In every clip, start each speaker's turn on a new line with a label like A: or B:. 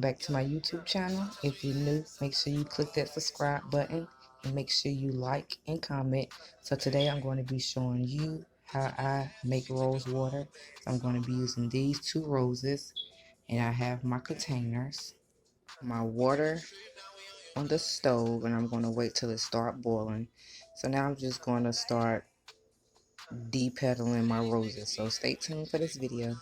A: back to my YouTube channel. If you're new, make sure you click that subscribe button and make sure you like and comment. So today I'm going to be showing you how I make rose water. So I'm going to be using these 2 roses, and I have my containers, my water on the stove, and I'm going to wait till it start boiling. So now I'm just going to start de-pedaling my roses. So stay tuned for this video.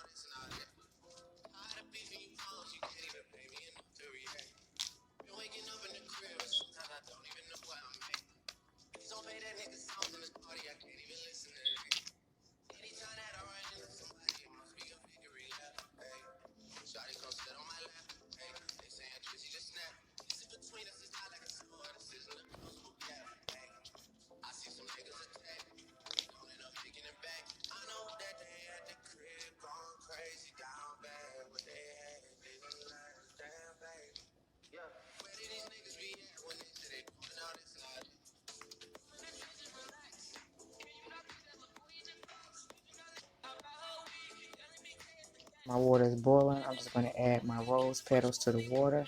A: My water is boiling. I'm just going to add my rose petals to the water.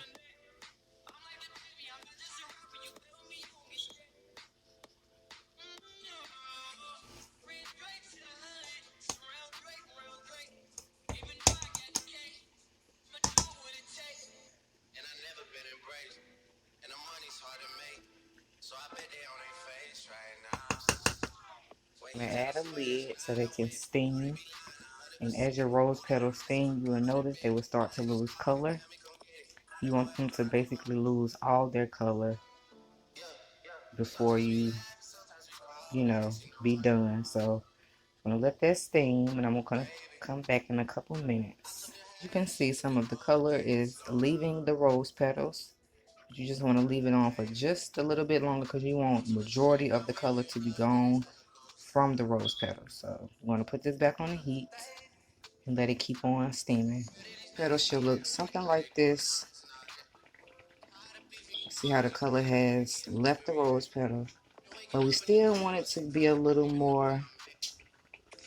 A: I'm going to add a lid so they can steam. And as your rose petals steam, you will notice they will start to lose color. You want them to basically lose all their color before you be done. So I'm going to let that steam, and I'm going to come back in a couple minutes. You can see some of the color is leaving the rose petals. You just want to leave it on for just a little bit longer because you want majority of the color to be gone from the rose petals. So I'm going to put this back on the heat and let it keep on steaming. Petals should look something like this. See how the color has left the rose petal, but we still want it to be a little more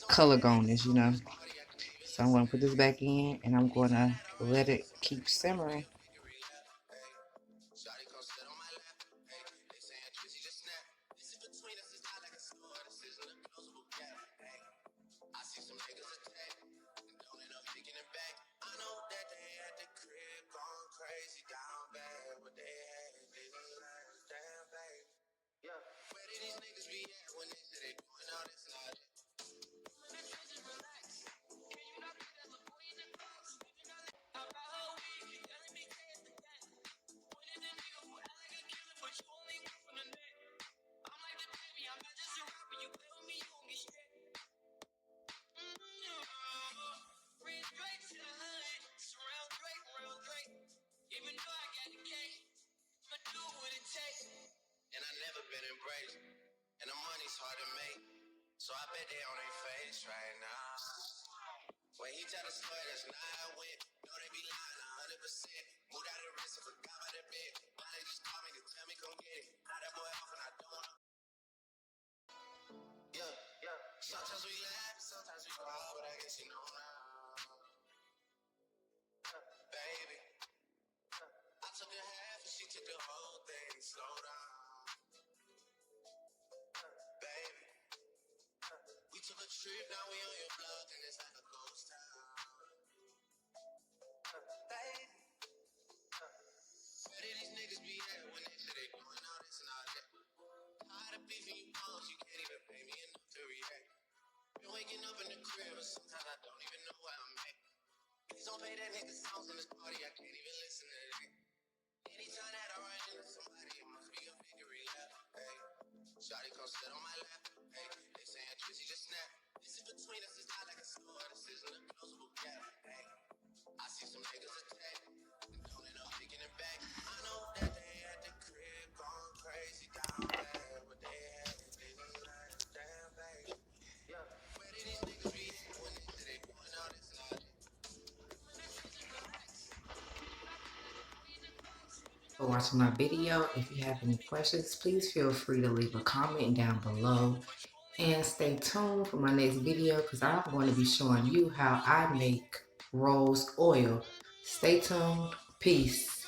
A: color gone-ish. So I'm going to put this back in, and I'm going to let it keep simmering. For watching my video. If you have any questions, please feel free to leave a comment down below. And stay tuned for my next video because I'm going to be showing you how I make rose oil. Stay tuned.
B: Peace.